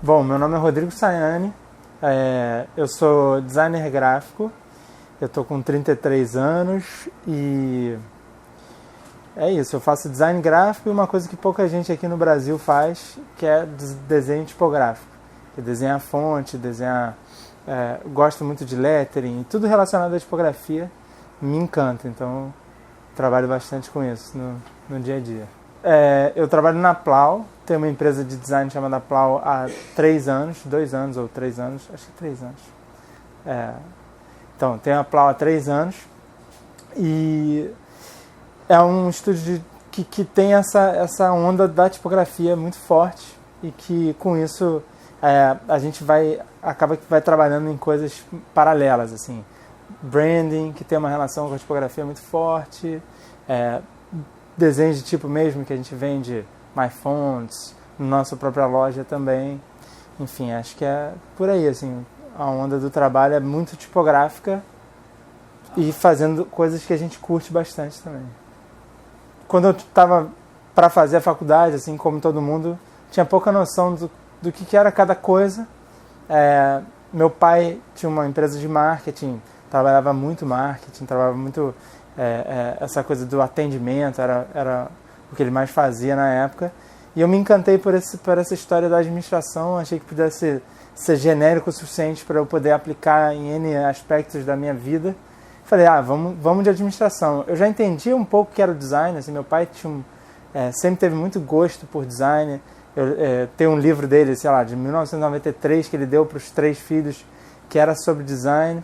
Bom, meu nome é Rodrigo Sayane, eu sou designer gráfico, eu tô com 33 anos e é isso, eu faço design gráfico e uma coisa que pouca gente aqui no Brasil faz, que é desenho tipográfico, que é desenhar fonte, gosto muito de lettering, tudo relacionado à tipografia me encanta, então trabalho bastante com isso no dia a dia. Eu trabalho na Plau, tenho uma empresa de design chamada Plau há 3 anos, 2 anos ou 3 anos, acho que 3 anos. Então, tenho a Plau há 3 anos e é um estúdio que tem essa onda da tipografia muito forte e que com isso a gente acaba que vai trabalhando em coisas paralelas, assim, branding, que tem uma relação com a tipografia muito forte, desenhos de tipo mesmo, que a gente vende MyFonts, na nossa própria loja também. Enfim, acho que é por aí, assim, a onda do trabalho é muito tipográfica e fazendo coisas que a gente curte bastante também. Quando eu estava para fazer a faculdade, assim como todo mundo, tinha pouca noção do que era cada coisa. Meu pai tinha uma empresa de marketing, trabalhava muito marketing, trabalhava muito essa coisa do atendimento, era o que ele mais fazia na época. E eu me encantei por essa história da administração, achei que pudesse ser genérico o suficiente para eu poder aplicar em N aspectos da minha vida. Falei, vamos de administração. Eu já entendia um pouco o que era o design, assim, meu pai sempre teve muito gosto por design. Tem um livro dele, sei lá, de 1993, que ele deu para os 3 filhos, que era sobre design.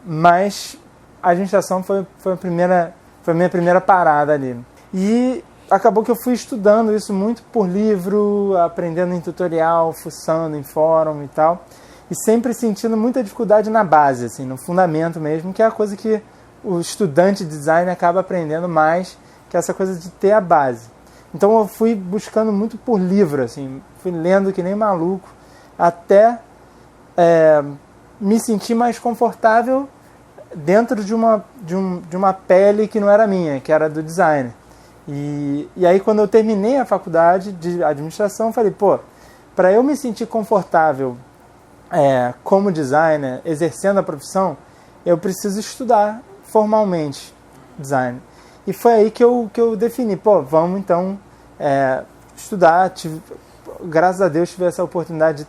Mas a administração foi a minha primeira parada ali. E acabou que eu fui estudando isso muito por livro, aprendendo em tutorial, fuçando em fórum e tal. E sempre sentindo muita dificuldade na base, assim, no fundamento mesmo, que é a coisa que o estudante de design acaba aprendendo mais, que é essa coisa de ter a base. Então eu fui buscando muito por livro, assim, fui lendo que nem maluco, até me sentir mais confortável dentro de uma pele que não era minha, que era do design. E aí quando eu terminei a faculdade de administração, eu falei, para eu me sentir confortável como designer, exercendo a profissão, eu preciso estudar formalmente design. E foi aí que eu defini, vamos então estudar. Graças a Deus tive essa oportunidade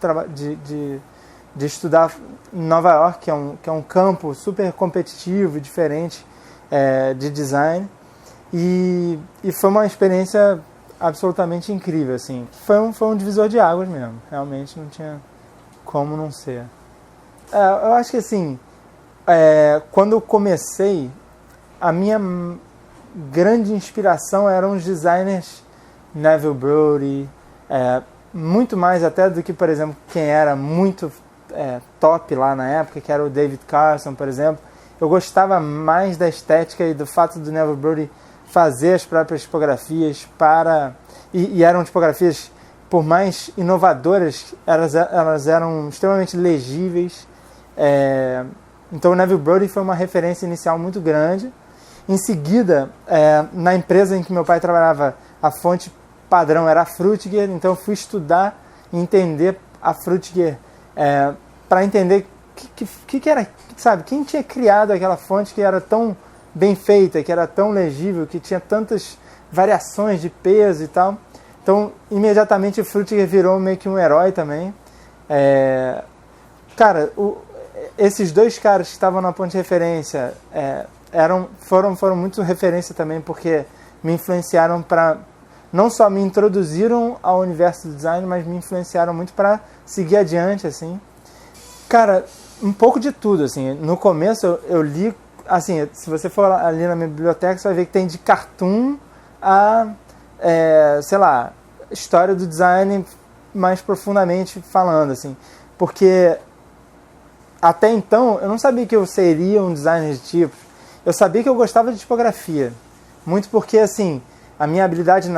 de estudar em Nova York, que é um campo super competitivo e diferente de design. E foi uma experiência absolutamente incrível, assim. Foi um divisor de águas mesmo, realmente não tinha como não ser. Eu acho que assim, quando eu comecei, a minha grande inspiração eram os designers Neville Brody, muito mais até do que, por exemplo, quem era muito top lá na época, que era o David Carson, por exemplo. Eu gostava mais da estética e do fato do Neville Brody fazer as próprias tipografias e eram tipografias, por mais inovadoras, elas eram extremamente legíveis. Então o Neville Brody foi uma referência inicial muito grande. Em seguida, na empresa em que meu pai trabalhava, a fonte padrão era a Frutiger, então eu fui estudar e entender a Frutiger para entender que era, sabe, quem tinha criado aquela fonte que era tão bem feita, que era tão legível, que tinha tantas variações de peso e tal. Então, imediatamente o Frutiger virou meio que um herói também. Cara, esses 2 caras que estavam na ponte de referência foram muito referência também, porque me influenciaram não só me introduziram ao universo do design, mas me influenciaram muito para seguir adiante, assim. Cara, um pouco de tudo, assim. No começo eu li, assim, se você for ali na minha biblioteca, você vai ver que tem de cartoon a, sei lá, história do design mais profundamente falando, assim. Porque até então eu não sabia que eu seria um designer de tipos. Eu sabia que eu gostava de tipografia. Muito porque, assim, a minha habilidade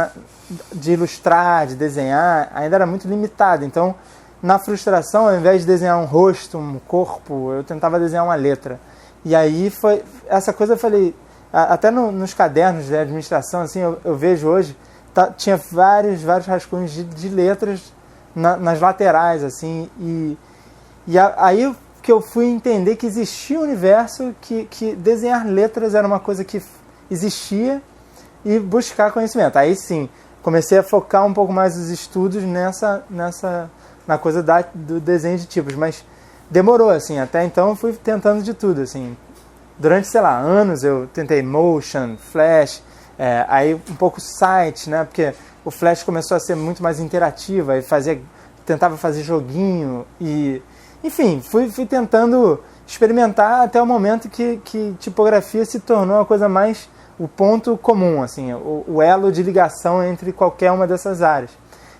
de ilustrar, de desenhar, ainda era muito limitada. Então, na frustração, ao invés de desenhar um rosto, um corpo, eu tentava desenhar uma letra. E aí foi essa coisa, eu falei, até nos cadernos de administração, assim, eu vejo hoje, tinha vários rascunhos de letras nas laterais, assim, aí que eu fui entender que existia um universo, que desenhar letras era uma coisa que existia, e buscar conhecimento. Aí sim, comecei a focar um pouco mais os estudos na coisa do desenho de tipos, mas demorou, assim, até então eu fui tentando de tudo, assim. Durante, sei lá, anos eu tentei Motion, Flash, aí um pouco site, né, porque o Flash começou a ser muito mais interativo, aí tentava fazer joguinho, e enfim, fui tentando experimentar até o momento que tipografia se tornou a coisa mais, o ponto comum, assim, o elo de ligação entre qualquer uma dessas áreas.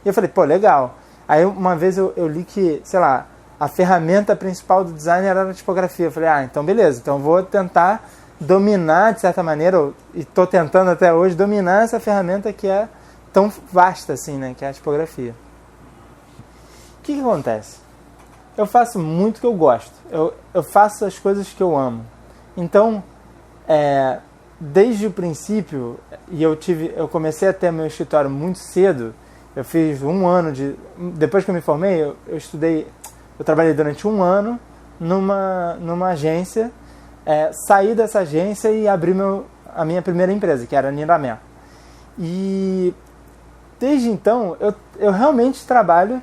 E eu falei, pô, legal. Aí uma vez eu li que, sei lá, a ferramenta principal do design era a tipografia. Eu falei, então beleza, então vou tentar dominar, de certa maneira, e estou tentando até hoje, dominar essa ferramenta que é tão vasta assim, né, que é a tipografia. O que acontece? Eu faço muito o que eu gosto. Eu faço as coisas que eu amo. Então, desde o princípio, e eu comecei a ter meu escritório muito cedo. Eu fiz 1 ano depois que eu me formei, eu trabalhei durante 1 ano numa agência, saí dessa agência e abri a minha primeira empresa, que era a Niramé. E desde então, eu realmente trabalho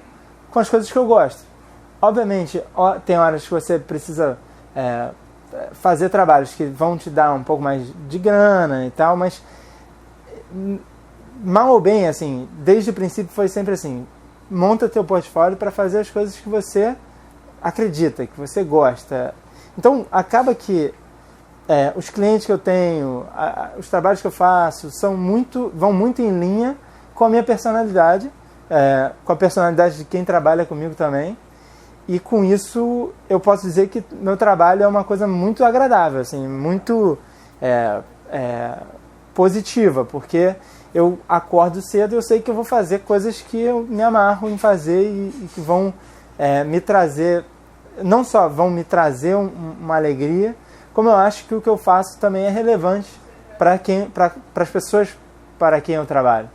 com as coisas que eu gosto. Obviamente, tem horas que você precisa fazer trabalhos que vão te dar um pouco mais de grana e tal, mas mal ou bem, assim, desde o princípio foi sempre assim, monta teu portfólio para fazer as coisas que você acredita, que você gosta. Então, acaba que os clientes que eu tenho, os trabalhos que eu faço, vão muito em linha com a minha personalidade, com a personalidade de quem trabalha comigo também. E com isso eu posso dizer que meu trabalho é uma coisa muito agradável, assim, muito positiva, porque eu acordo cedo e eu sei que eu vou fazer coisas que eu me amarro em fazer e que vão me trazer, não só vão me trazer uma alegria, como eu acho que o que eu faço também é relevante para as pessoas para quem eu trabalho,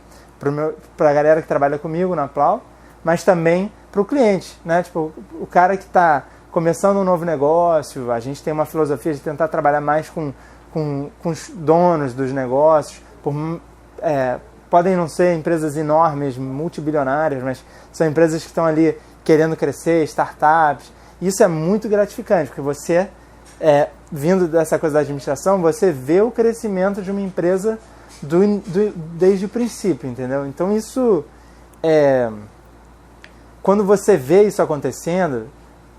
para a galera que trabalha comigo na Plau, mas também para o cliente, né? Tipo, o cara que está começando um novo negócio. A gente tem uma filosofia de tentar trabalhar mais com os donos dos negócios. Podem não ser empresas enormes, multibilionárias, mas são empresas que estão ali querendo crescer, startups. Isso é muito gratificante, porque você, vindo dessa coisa da administração, você vê o crescimento de uma empresa desde o princípio, entendeu? Então isso quando você vê isso acontecendo,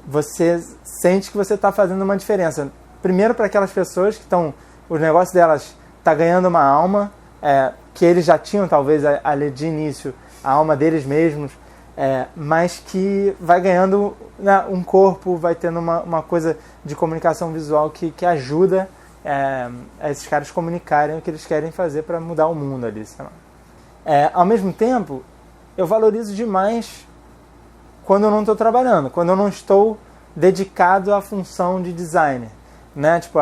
você sente que você está fazendo uma diferença. Primeiro para aquelas pessoas que o negócio delas está ganhando uma alma, que eles já tinham talvez ali de início, a alma deles mesmos, mas que vai ganhando, né, um corpo, vai tendo uma coisa de comunicação visual que ajuda a esses caras comunicarem o que eles querem fazer para mudar o mundo ali, sei lá. Ao mesmo tempo, eu valorizo demais quando eu não estou trabalhando, quando eu não estou dedicado à função de designer, né? Tipo,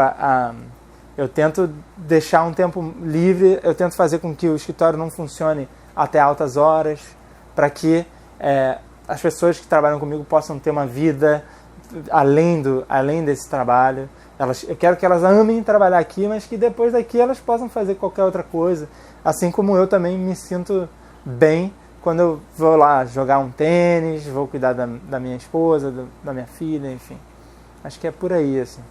eu tento deixar um tempo livre, eu tento fazer com que o escritório não funcione até altas horas, para que as pessoas que trabalham comigo possam ter uma vida além desse trabalho. Eu quero que elas amem trabalhar aqui, mas que depois daqui elas possam fazer qualquer outra coisa, assim como eu também me sinto bem quando eu vou lá jogar um tênis, vou cuidar da minha esposa, da minha filha, enfim. Acho que é por aí, assim.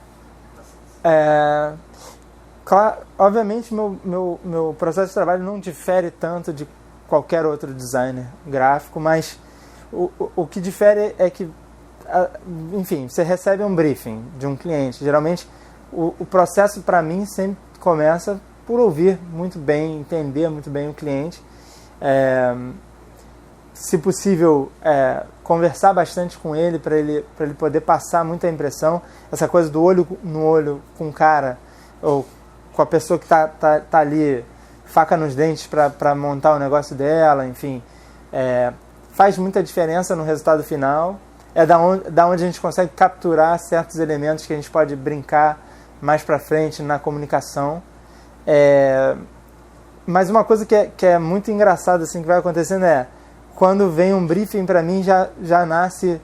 Claro, obviamente, meu processo de trabalho não difere tanto de qualquer outro designer gráfico, mas o que difere é que, enfim, você recebe um briefing de um cliente. Geralmente, o processo, para mim, sempre começa por ouvir muito bem, entender muito bem o cliente. Se possível, conversar bastante com ele para ele poder passar muita impressão. Essa coisa do olho no olho com o cara, ou com a pessoa que está ali, faca nos dentes para montar o negócio dela, enfim. Faz muita diferença no resultado final. Da onde a gente consegue capturar certos elementos que a gente pode brincar mais para frente na comunicação. Mas uma coisa que é muito engraçada, assim, que vai acontecendo quando vem um briefing para mim já nasce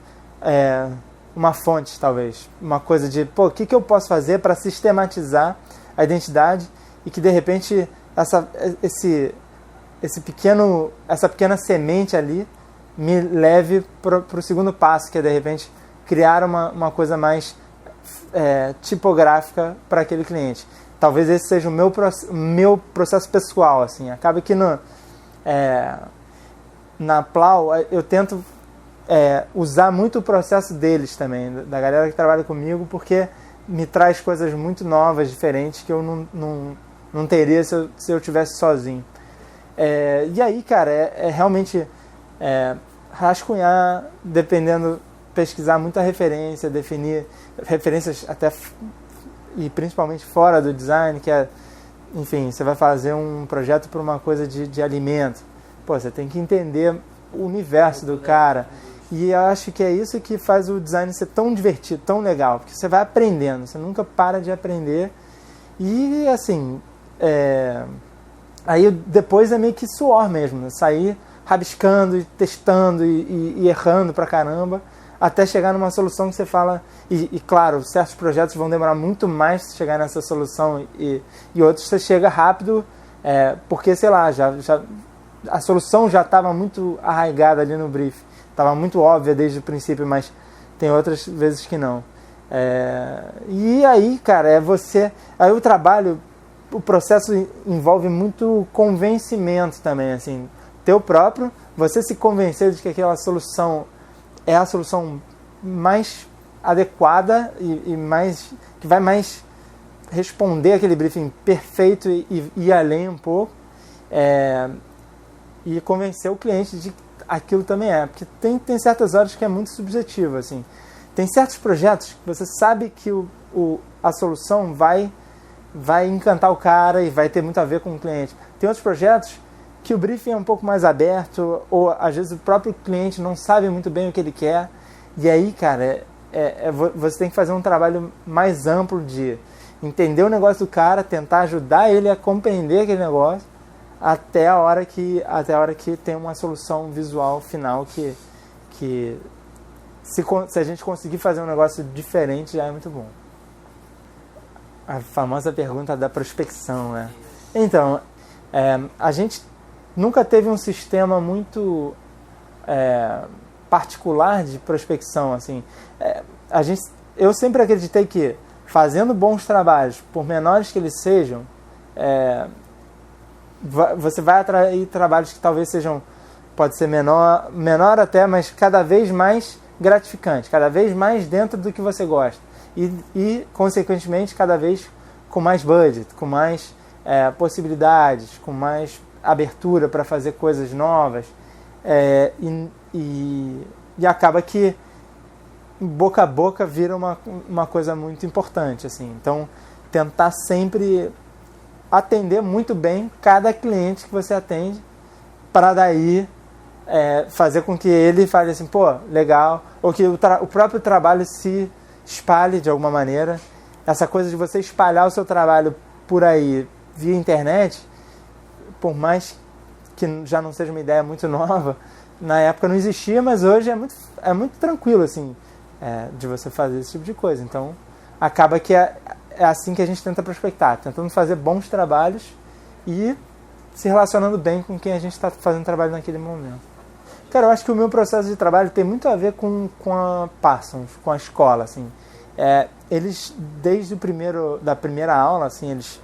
uma fonte, talvez, uma coisa de, o que eu posso fazer para sistematizar a identidade e que de repente essa pequena semente ali me leve para o segundo passo, que é de repente criar uma coisa mais tipográfica para aquele cliente. Talvez esse seja o meu processo pessoal, assim. Acaba que na Plau eu tento usar muito o processo deles também, da galera que trabalha comigo, porque me traz coisas muito novas, diferentes, que eu não teria se eu tivesse sozinho. E aí, cara, realmente rascunhar, dependendo, pesquisar muita referência, definir referências até e principalmente fora do design, que enfim, você vai fazer um projeto para uma coisa de alimento. Você tem que entender o universo do cara. E eu acho que é isso que faz o design ser tão divertido, tão legal, porque você vai aprendendo, você nunca para de aprender. E assim, aí depois é meio que suor mesmo, né? Sair rabiscando e testando e errando pra caramba, até chegar numa solução que você fala, e claro, certos projetos vão demorar muito mais para chegar nessa solução e outros você chega rápido, porque sei lá, a solução já estava muito arraigada ali no brief, estava muito óbvia desde o princípio, mas tem outras vezes que não. E aí, cara, aí o trabalho, o processo envolve muito convencimento também, assim, teu próprio, você se convencer de que aquela solução é a solução mais adequada e mais, que vai mais responder aquele briefing perfeito e ir além um pouco, e convencer o cliente de que aquilo também porque tem certas horas que é muito subjetivo, assim. Tem certos projetos que você sabe que a solução vai encantar o cara e vai ter muito a ver com o cliente. Tem outros projetos que o briefing é um pouco mais aberto, ou às vezes o próprio cliente não sabe muito bem o que ele quer, e aí, cara, você tem que fazer um trabalho mais amplo de entender o negócio do cara, tentar ajudar ele a compreender aquele negócio, até a hora que tem uma solução visual final que se a gente conseguir fazer um negócio diferente, já é muito bom. A famosa pergunta da prospecção, né? Então, a gente nunca teve um sistema muito particular de prospecção, assim. Eu sempre acreditei que fazendo bons trabalhos, por menores que eles sejam, você vai atrair trabalhos que talvez pode ser menor até, mas cada vez mais gratificante, cada vez mais dentro do que você gosta e consequentemente, cada vez com mais budget, com mais possibilidades, com mais abertura para fazer coisas novas, e acaba que boca a boca vira uma coisa muito importante, assim. Então, tentar sempre atender muito bem cada cliente que você atende, para daí fazer com que ele fale assim, legal, ou que o próprio trabalho se espalhe de alguma maneira. Essa coisa de você espalhar o seu trabalho por aí via internet, por mais que já não seja uma ideia muito nova, na época não existia, mas hoje é muito tranquilo, assim, de você fazer esse tipo de coisa. Então, acaba que é assim que a gente tenta prospectar, tentando fazer bons trabalhos e se relacionando bem com quem a gente está fazendo trabalho naquele momento. Cara, eu acho que o meu processo de trabalho tem muito a ver com a Parsons, com a escola, assim. Eles, desde da primeira aula, assim, eles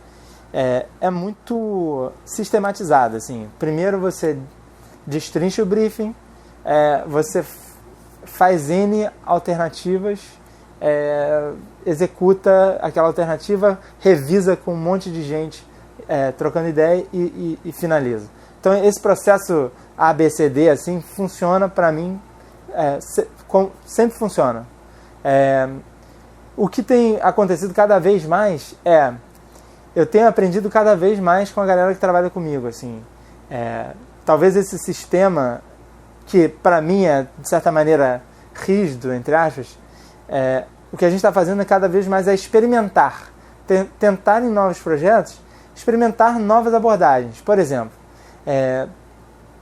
é muito sistematizado, assim. Primeiro você destrincha o briefing, você faz N alternativas, executa aquela alternativa, revisa com um monte de gente trocando ideia e finaliza. Então esse processo ABCD assim funciona para mim, sempre funciona. O que tem acontecido cada vez mais eu tenho aprendido cada vez mais com a galera que trabalha comigo, assim. Talvez esse sistema que para mim é de certa maneira rígido, entre aspas, o que a gente está fazendo cada vez mais é experimentar, tentar em novos projetos, experimentar novas abordagens. Por exemplo,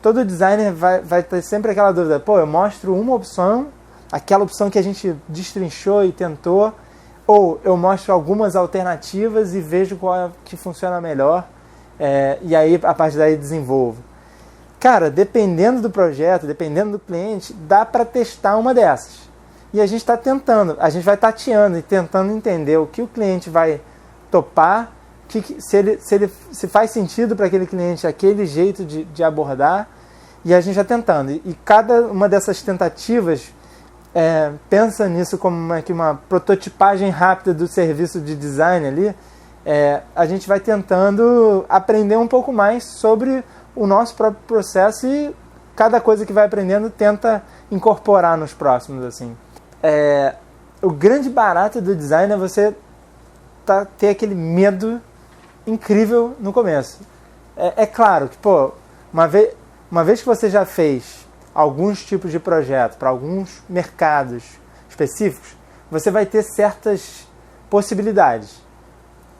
todo designer vai ter sempre aquela dúvida, pô, eu mostro uma opção, aquela opção que a gente destrinchou e tentou, ou eu mostro algumas alternativas e vejo qual é que funciona melhor, e aí a partir daí desenvolvo. Cara, dependendo do projeto, dependendo do cliente, dá para testar uma dessas. E a gente está tentando, a gente vai tateando e tentando entender o que o cliente vai topar, se faz sentido para aquele cliente aquele jeito de abordar, e a gente vai tentando. E cada uma dessas tentativas pensa nisso como uma prototipagem rápida do serviço de design ali. A gente vai tentando aprender um pouco mais sobre o nosso próprio processo e cada coisa que vai aprendendo tenta incorporar nos próximos, assim. O grande barato do design é você ter aquele medo incrível no começo. É claro que, pô, uma vez que você já fez alguns tipos de projeto para alguns mercados específicos, você vai ter certas possibilidades.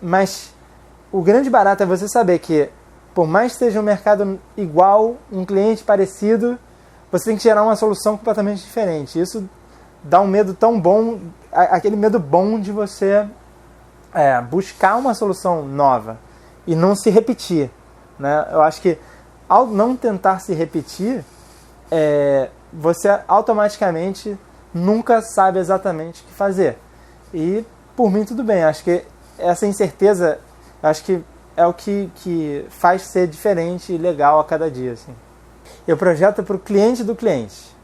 Mas o grande barato é você saber que, por mais que seja um mercado igual, um cliente parecido, você tem que gerar uma solução completamente diferente. Isso dá um medo tão bom, aquele medo bom de você buscar uma solução nova e não se repetir, né? Eu acho que ao não tentar se repetir, você automaticamente nunca sabe exatamente o que fazer. E por mim tudo bem, acho que essa incerteza acho que é o que faz ser diferente e legal a cada dia, assim. Eu projeto para o cliente do cliente.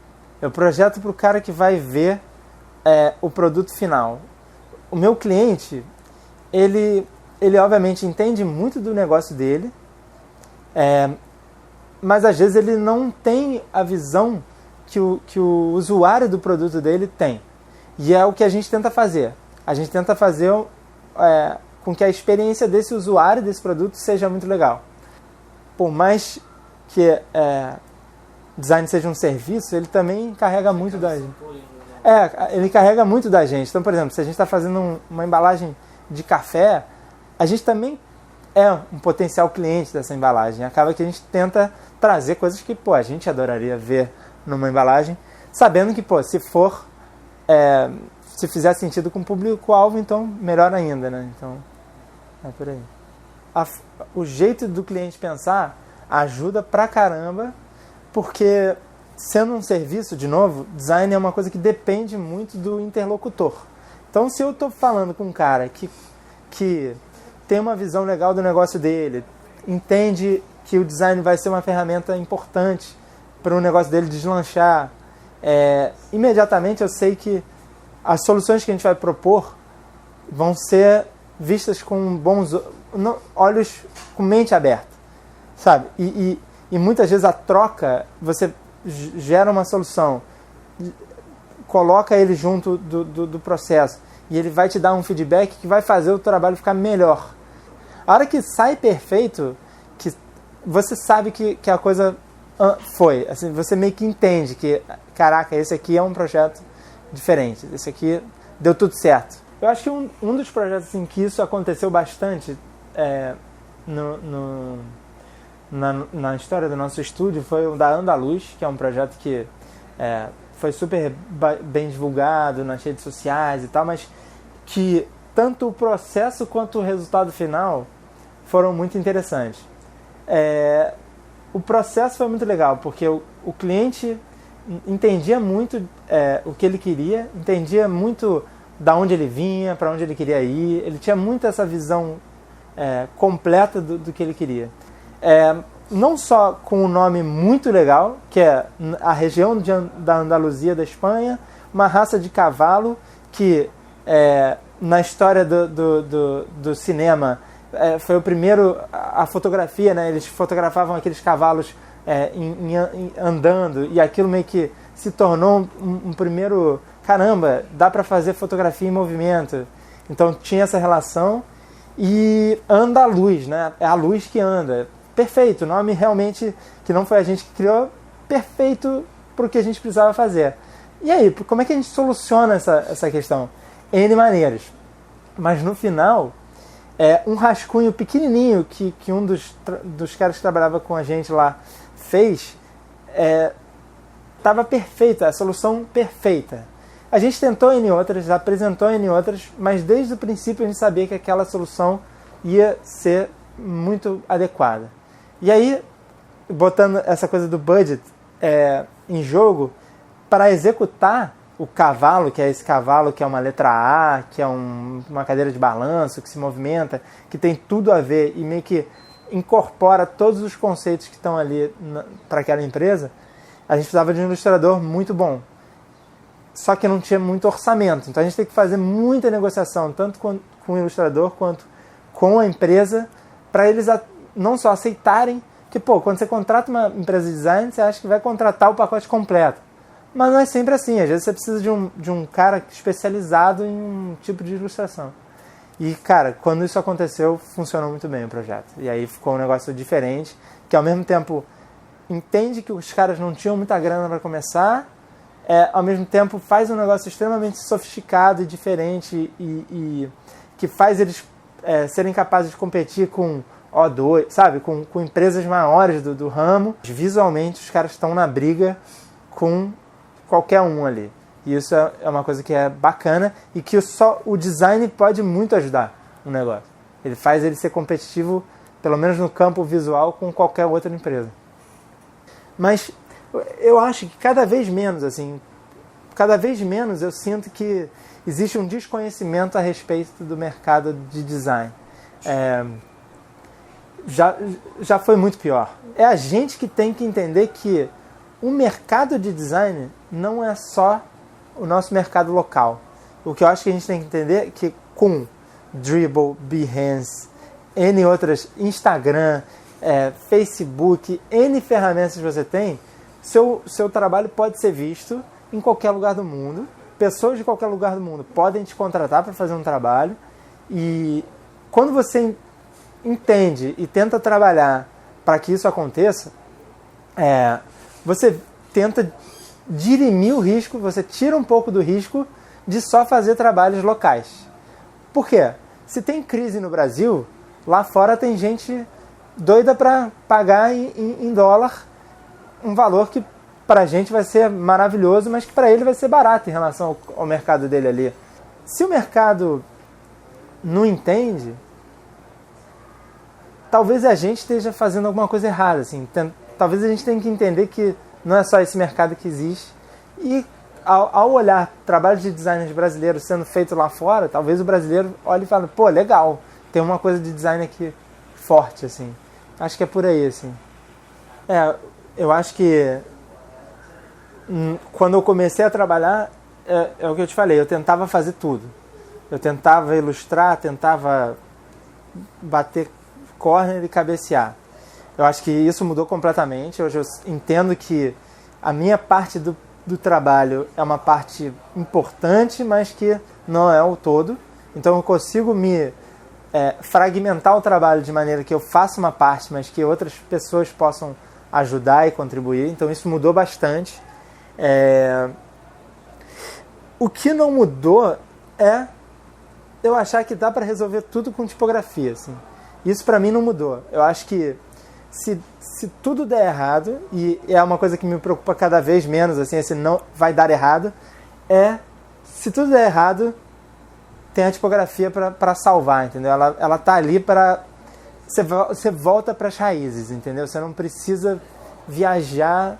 Eu projeto para o cara que vai ver o produto final. O meu cliente, ele obviamente entende muito do negócio dele, mas às vezes ele não tem a visão que o usuário do produto dele tem. E é o que a gente tenta fazer. A gente tenta fazer com que a experiência desse usuário desse produto seja muito legal. Por mais que design seja um serviço, ele também carrega muito da gente. Ele carrega muito da gente. Então, por exemplo, se a gente está fazendo uma embalagem de café, a gente também é um potencial cliente dessa embalagem. Acaba que a gente tenta trazer coisas que, a gente adoraria ver numa embalagem, sabendo que, se fizer sentido com o público-alvo, então melhor ainda, né? Então, é por aí. O jeito do cliente pensar ajuda pra caramba, porque sendo um serviço, de novo, design é uma coisa que depende muito do interlocutor. Então, se eu estou falando com um cara que tem uma visão legal do negócio dele, entende que o design vai ser uma ferramenta importante para o negócio dele deslanchar, imediatamente eu sei que as soluções que a gente vai propor vão ser vistas com bons olhos, com mente aberta, sabe? E muitas vezes a troca, você gera uma solução, coloca ele junto do processo e ele vai te dar um feedback que vai fazer o trabalho ficar melhor. A hora que sai perfeito, que você sabe que a coisa foi, assim, você meio que entende que, caraca, esse aqui é um projeto diferente, esse aqui deu tudo certo. Eu acho que um dos projetos assim, que isso aconteceu bastante na história do nosso estúdio foi o da Andaluz, que é um projeto que foi super bem divulgado nas redes sociais e tal, mas que tanto o processo quanto o resultado final foram muito interessantes. O processo foi muito legal, porque o cliente entendia muito o que ele queria, entendia muito da onde ele vinha, para onde ele queria ir, ele tinha muito essa visão completa do que ele queria. Não só com um nome muito legal, que é a região da Andaluzia da Espanha, uma raça de cavalo que na história do cinema foi o primeiro, a fotografia, né? Eles fotografavam aqueles cavalos andando, e aquilo meio que se tornou um primeiro, caramba, dá para fazer fotografia em movimento. Então tinha essa relação, e anda a luz, né? É a luz que anda. Perfeito, nome realmente que não foi a gente que criou, perfeito para o que a gente precisava fazer. E aí, como é que a gente soluciona essa questão? N maneiras. Mas no final, um rascunho pequenininho que um dos caras que trabalhava com a gente lá fez, estava perfeita, a solução perfeita. A gente tentou N outras, apresentou N outras, mas desde o princípio a gente sabia que aquela solução ia ser muito adequada. E aí, botando essa coisa do budget em jogo, para executar o cavalo, que é esse cavalo que é uma letra A, que é uma cadeira de balanço, que se movimenta, que tem tudo a ver e meio que incorpora todos os conceitos que estão ali para aquela empresa, a gente precisava de um ilustrador muito bom. Só que não tinha muito orçamento. Então a gente tem que fazer muita negociação, tanto com o ilustrador quanto com a empresa, para eles não só aceitarem que, quando você contrata uma empresa de design, você acha que vai contratar o pacote completo. Mas não é sempre assim. Às vezes você precisa de um cara especializado em um tipo de ilustração. E, cara, quando isso aconteceu, funcionou muito bem o projeto. E aí ficou um negócio diferente, que ao mesmo tempo entende que os caras não tinham muita grana para começar, ao mesmo tempo faz um negócio extremamente sofisticado e diferente e que faz eles serem capazes de competir com O2, sabe? Com empresas maiores do ramo. Visualmente, os caras estão na briga com qualquer um ali. E isso é uma coisa que é bacana e que só o design pode muito ajudar no negócio. Ele faz ele ser competitivo, pelo menos no campo visual, com qualquer outra empresa. Mas eu acho que cada vez menos eu sinto que existe um desconhecimento a respeito do mercado de design. Já foi muito pior. É a gente que tem que entender que o mercado de design não é só o nosso mercado local. O que eu acho que a gente tem que entender é que com Dribbble, Behance, N outras, Instagram, Facebook, N ferramentas que você tem, seu trabalho pode ser visto em qualquer lugar do mundo. Pessoas de qualquer lugar do mundo podem te contratar para fazer um trabalho. E quando você entende e tenta trabalhar para que isso aconteça, você tenta dirimir o risco, você tira um pouco do risco de só fazer trabalhos locais. Por quê? Se tem crise no Brasil, lá fora tem gente doida para pagar em dólar um valor que para a gente vai ser maravilhoso, mas que para ele vai ser barato em relação ao mercado dele ali. Se o mercado não entende, talvez a gente esteja fazendo alguma coisa errada. Assim. Talvez a gente tenha que entender que não é só esse mercado que existe. E ao olhar trabalhos de designers brasileiros sendo feitos lá fora, talvez o brasileiro olhe e fale, legal, tem uma coisa de design aqui forte, assim. Acho que é por aí, assim. Eu acho que quando eu comecei a trabalhar, é o que eu te falei, eu tentava fazer tudo. Eu tentava ilustrar, tentava bater corner e cabecear. Eu acho que isso mudou completamente. Hoje eu entendo que a minha parte do trabalho é uma parte importante, mas que não é o todo. Então eu consigo me fragmentar o trabalho de maneira que eu faça uma parte, mas que outras pessoas possam ajudar e contribuir. Então isso mudou bastante. O que não mudou é eu achar que dá para resolver tudo com tipografia. Assim. Isso para mim não mudou. Eu acho que se tudo der errado, e é uma coisa que me preocupa cada vez menos, assim, esse não vai dar errado, se tudo der errado, tem a tipografia para salvar, entendeu? Ela tá ali para... Você volta para as raízes, entendeu? Você não precisa viajar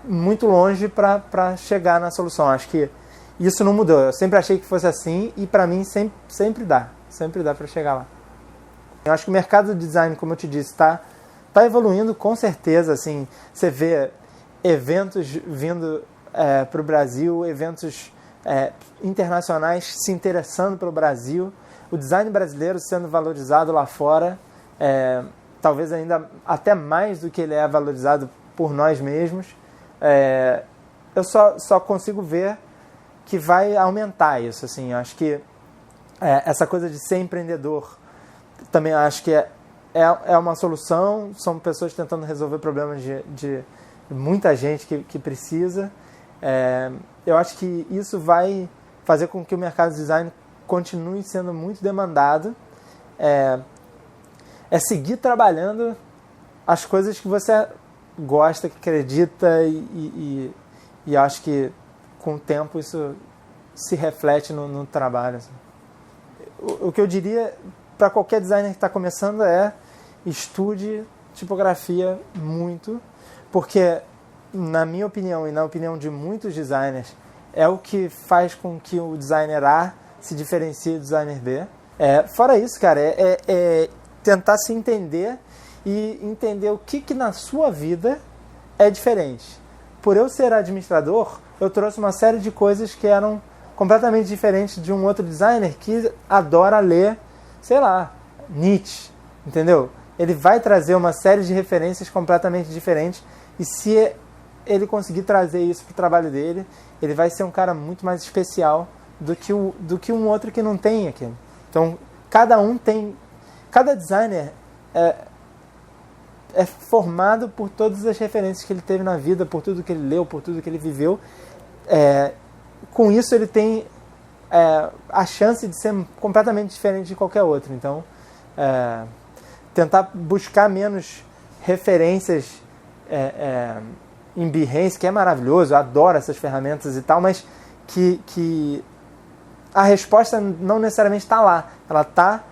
muito longe para chegar na solução. Acho que isso não mudou. Eu sempre achei que fosse assim e para mim sempre dá para chegar lá. Eu acho que o mercado de design, como eu te disse, está evoluindo com certeza. Assim, você vê eventos vindo para o Brasil, eventos internacionais se interessando pelo Brasil, o design brasileiro sendo valorizado lá fora, talvez ainda até mais do que ele é valorizado por nós mesmos. Eu só consigo ver que vai aumentar isso. Assim, eu acho que essa coisa de ser empreendedor também acho que é uma solução. São pessoas tentando resolver problemas de muita gente que precisa. Eu acho que isso vai fazer com que o mercado de design continue sendo muito demandado. Seguir trabalhando as coisas que você gosta, que acredita e acho que com o tempo isso se reflete no trabalho. Assim. O que eu diria para qualquer designer que está começando é estude tipografia muito, porque na minha opinião e na opinião de muitos designers é o que faz com que o designer A se diferencie do designer B. Fora isso, cara, é tentar se entender e entender o que na sua vida é diferente. Por eu ser administrador, eu trouxe uma série de coisas que eram completamente diferentes de um outro designer que adora ler, sei lá, Nietzsche, entendeu? Ele vai trazer uma série de referências completamente diferentes e se ele conseguir trazer isso para o trabalho dele, ele vai ser um cara muito mais especial do que um outro que não tem aquilo. Então, cada designer é formado por todas as referências que ele teve na vida, por tudo que ele leu, por tudo que ele viveu. Com isso, ele tem a chance de ser completamente diferente de qualquer outro. Então, tentar buscar menos referências em Behance, que é maravilhoso, eu adoro essas ferramentas e tal, mas que a resposta não necessariamente está lá. Ela está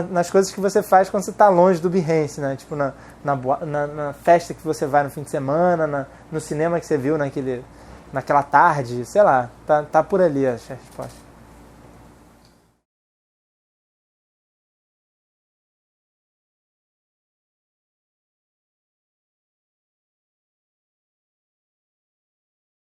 nas coisas que você faz quando você está longe do Behance, né? Tipo na festa que você vai no fim de semana, no cinema que você viu naquela tarde, sei lá, tá por ali as respostas.